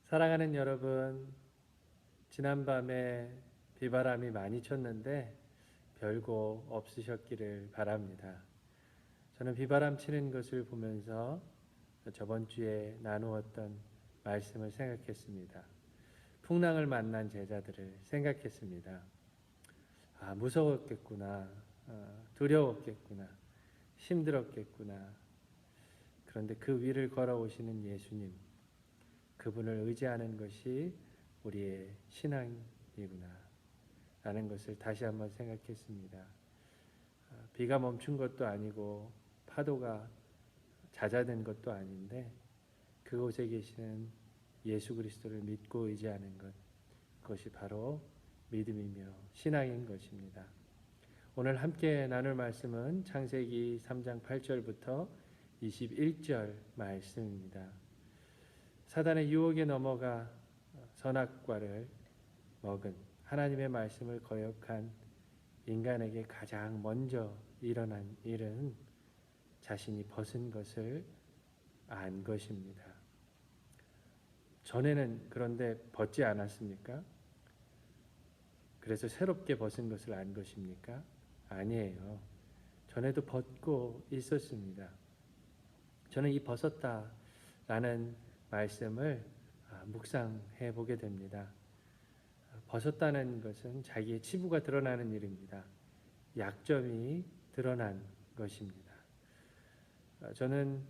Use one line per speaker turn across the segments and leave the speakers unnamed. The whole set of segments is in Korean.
사랑하는 여러분, 지난밤에 비바람이 많이 쳤는데 별거 없으셨기를 바랍니다. 저는 비바람 치는 것을 보면서 저번 주에 나누었던 말씀을 생각했습니다. 풍랑을 만난 제자들을 생각했습니다. 무서웠겠구나, 두려웠겠구나, 힘들었겠구나. 그런데 그 위를 걸어오시는 예수님, 그분을 의지하는 것이 우리의 신앙이구나 라는 것을 다시 한번 생각했습니다. 비가 멈춘 것도 아니고 파도가 잦아든 것도 아닌데 그곳에 계시는 예수 그리스도를 믿고 의지하는 것, 그것이 바로 믿음이며 신앙인 것입니다. 오늘 함께 나눌 말씀은 창세기 3장 8절부터 21절 말씀입니다. 사단의 유혹에 넘어가 선악과를 먹은 하나님의 말씀을 거역한 인간에게 가장 먼저 일어난 일은 자신이 벗은 것을 안 것입니다. 전에는 그런데 벗지 않았습니까? 그래서 새롭게 벗은 것을 안 것입니까? 아니에요. 전에도 벗고 있었습니다. 저는 이 벗었다라는 말씀을 묵상해 보게 됩니다. 벗었다는 것은 자기의 치부가 드러나는 일입니다. 약점이 드러난 것입니다. 저는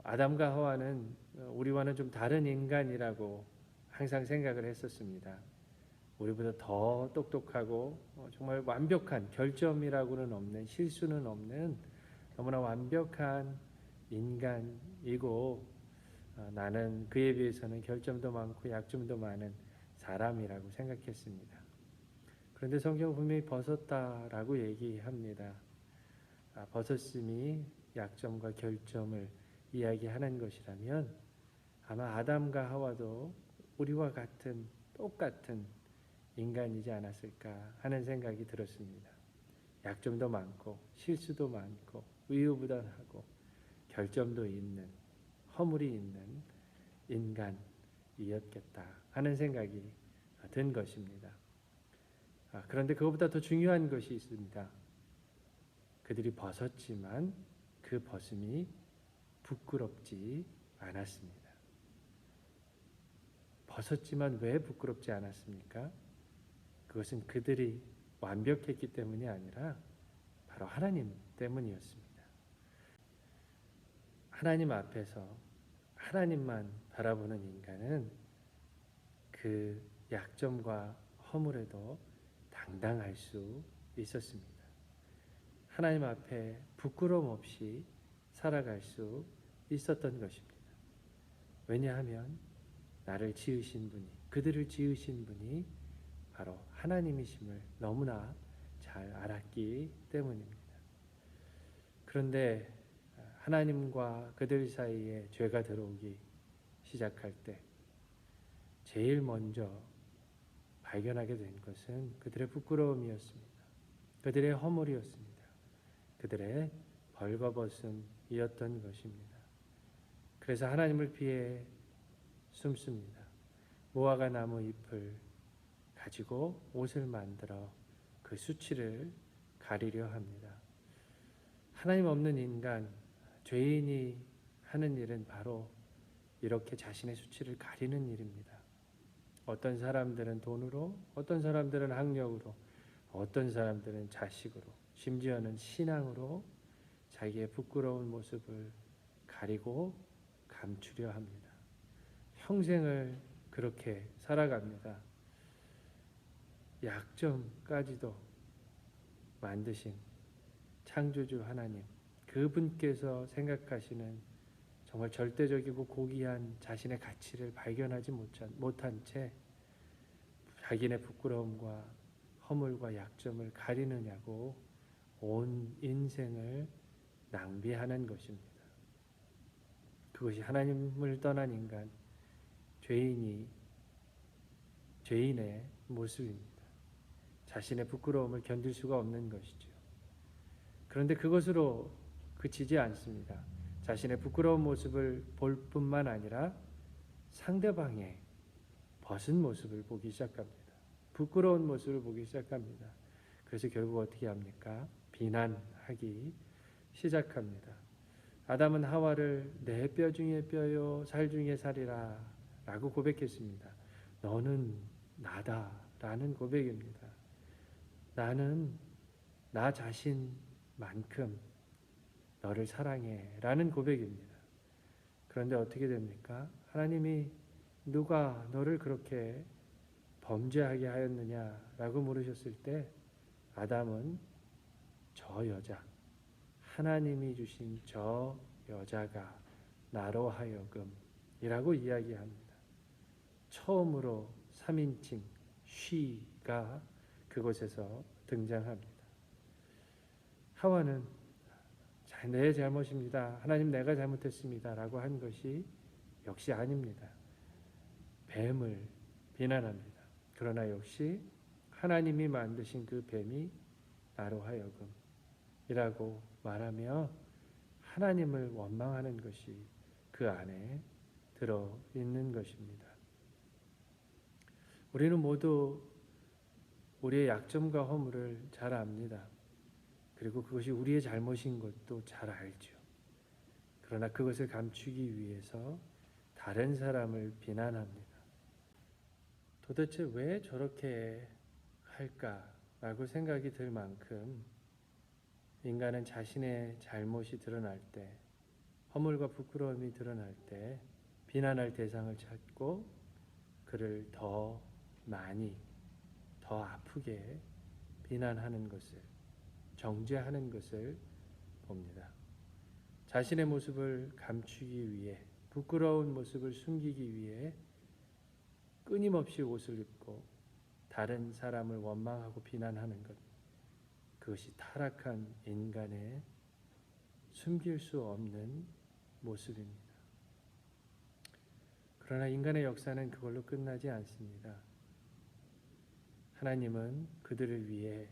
아담과 하와는 우리와는 좀 다른 인간이라고 항상 생각을 했었습니다. 우리보다 더 똑똑하고 정말 완벽한, 결점이라고는 없는, 실수는 없는 너무나 완벽한 인간이고 나는 그에 비해서는 결점도 많고 약점도 많은 사람이라고 생각했습니다. 그런데 성경은 분명히 벗었다라고 얘기합니다. 벗었음이 약점과 결점을 이야기하는 것이라면 아마 아담과 하와도 우리와 같은 똑같은 인간이지 않았을까 하는 생각이 들었습니다. 약점도 많고 실수도 많고 우유부단하고 결점도 있는, 허물이 있는 인간이었겠다 하는 생각이 든 것입니다. 그런데 그것보다 더 중요한 것이 있습니다. 그들이 벗었지만 그 벗음이 부끄럽지 않았습니다. 벗었지만 왜 부끄럽지 않았습니까? 그것은 그들이 완벽했기 때문이 아니라 바로 하나님 때문이었습니다. 하나님 앞에서 하나님만 바라보는 인간은 그 약점과 허물에도 당당할 수 있었습니다. 하나님 앞에 부끄러움 없이 살아갈 수 있었던 것입니다. 왜냐하면 나를 지으신 분이, 그들을 지으신 분이 바로 하나님이심을 너무나 잘 알았기 때문입니다. 그런데 하나님과 그들 사이에 죄가 들어오기 시작할 때 제일 먼저 발견하게 된 것은 그들의 부끄러움이었습니다. 그들의 허물이었습니다. 그들의 벌거벗음이었던 것입니다. 그래서 하나님을 피해 숨습니다. 무화과 나무 잎을 가지고 옷을 만들어 그 수치를 가리려 합니다. 하나님 없는 인간, 죄인이 하는 일은 바로 이렇게 자신의 수치를 가리는 일입니다. 어떤 사람들은 돈으로, 어떤 사람들은 학력으로, 어떤 사람들은 자식으로, 심지어는 신앙으로 자기의 부끄러운 모습을 가리고 감추려 합니다. 평생을 그렇게 살아갑니다. 약점까지도 만드신 창조주 하나님, 그분께서 생각하시는 정말 절대적이고 고귀한 자신의 가치를 발견하지 못한 채 자기네 부끄러움과 허물과 약점을 가리느냐고 온 인생을 낭비하는 것입니다. 그것이 하나님을 떠난 인간, 죄인의 모습입니다. 자신의 부끄러움을 견딜 수가 없는 것이죠. 그런데 그것으로 그치지 않습니다. 자신의 부끄러운 모습을 볼 뿐만 아니라 상대방의 벗은 모습을 보기 시작합니다. 부끄러운 모습을 보기 시작합니다. 그래서 결국 어떻게 합니까? 비난하기 시작합니다. 아담은 하와를 내 뼈 중에 뼈요 살 중에 살이라 라고 고백했습니다. 너는 나다 라는 고백입니다. 나는 나 자신만큼 너를 사랑해 라는 고백입니다. 그런데 어떻게 됩니까? 하나님이 누가 너를 그렇게 범죄하게 하였느냐 라고 물으셨을 때 아담은 저 여자, 하나님이 주신 저 여자가 나로 하여금 이라고 이야기합니다. 처음으로 3인칭 she가 그곳에서 등장합니다. 하와는 내 잘못입니다. 하나님 내가 잘못했습니다. 라고 한 것이 역시 아닙니다. 뱀을 비난합니다. 그러나 역시 하나님이 만드신 그 뱀이 나로 하여금 이라고 말하며 하나님을 원망하는 것이 그 안에 들어있는 것입니다. 우리는 모두 우리의 약점과 허물을 잘 압니다. 그리고 그것이 우리의 잘못인 것도 잘 알죠. 그러나 그것을 감추기 위해서 다른 사람을 비난합니다. 도대체 왜 저렇게 할까라고 생각이 들 만큼 인간은 자신의 잘못이 드러날 때, 허물과 부끄러움이 드러날 때 비난할 대상을 찾고 그를 더 많이, 더 아프게 비난하는 것을, 정죄하는 것을 봅니다. 자신의 모습을 감추기 위해, 부끄러운 모습을 숨기기 위해 끊임없이 옷을 입고 다른 사람을 원망하고 비난하는 것, 그것이 타락한 인간의 숨길 수 없는 모습입니다. 그러나 인간의 역사는 그걸로 끝나지 않습니다. 하나님은 그들을 위해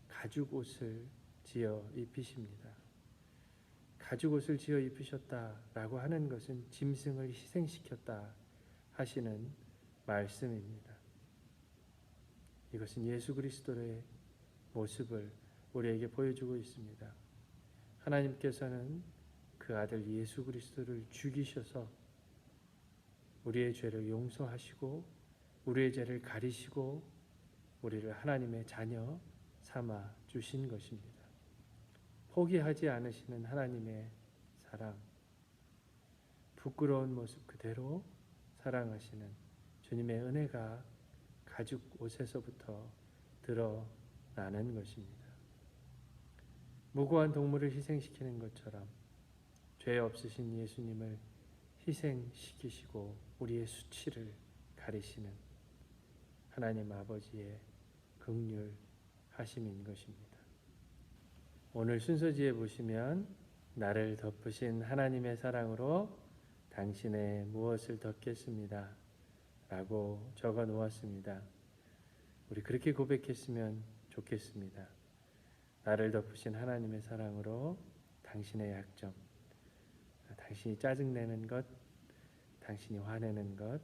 가죽 옷을 지어 입히십니다. 가죽 옷을 지어 입히셨다라고 하는 것은 짐승을 희생시켰다 하시는 말씀입니다. 이것은 예수 그리스도의 모습을 우리에게 보여주고 있습니다. 하나님께서는 그 아들 예수 그리스도를 죽이셔서 우리의 죄를 용서하시고 우리의 죄를 가리시고 우리를 하나님의 자녀 삼아 주신 것입니다. 포기하지 않으시는 하나님의 사랑, 부끄러운 모습 그대로 사랑하시는 주님의 은혜가 가죽 옷에서부터 드러나는 것입니다. 무고한 동물을 희생시키는 것처럼 죄 없으신 예수님을 희생시키시고 우리의 수치를 가리시는 하나님 아버지의 긍휼하심인 것입니다. 오늘 순서지에 보시면 나를 덮으신 하나님의 사랑으로 당신의 무엇을 덮겠습니다 라고 적어 놓았습니다. 우리 그렇게 고백했으면 좋겠습니다. 나를 덮으신 하나님의 사랑으로 당신의 약점, 당신이 짜증내는 것, 당신이 화내는 것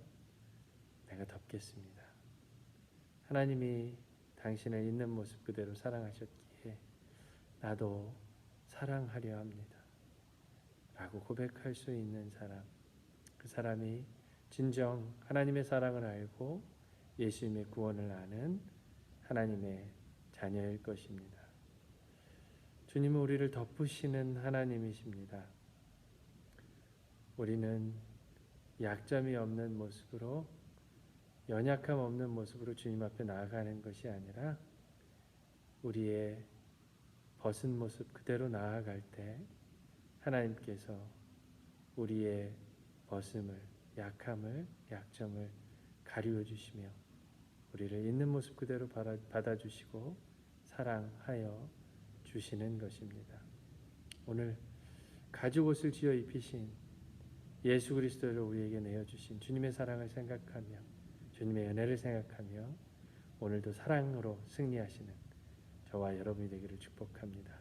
내가 덮겠습니다. 하나님이 당신을 있는 모습 그대로 사랑하셨기에 나도 사랑하려 합니다 라고 고백할 수 있는 사람, 그 사람이 진정 하나님의 사랑을 알고 예수님의 구원을 아는 하나님의 자녀일 것입니다. 주님은 우리를 덮으시는 하나님이십니다. 우리는 약점이 없는 모습으로, 연약함 없는 모습으로 주님 앞에 나아가는 것이 아니라 우리의 벗은 모습 그대로 나아갈 때 하나님께서 우리의 벗음을, 약함을, 약점을 가리워 주시며 우리를 있는 모습 그대로 받아주시고 사랑하여 주시는 것입니다. 오늘 가죽 옷을 지어 입히신 예수 그리스도를 우리에게 내어주신 주님의 사랑을 생각하며 주님의 은혜를 생각하며 오늘도 사랑으로 승리하시는 저와 여러분이 되기를 축복합니다.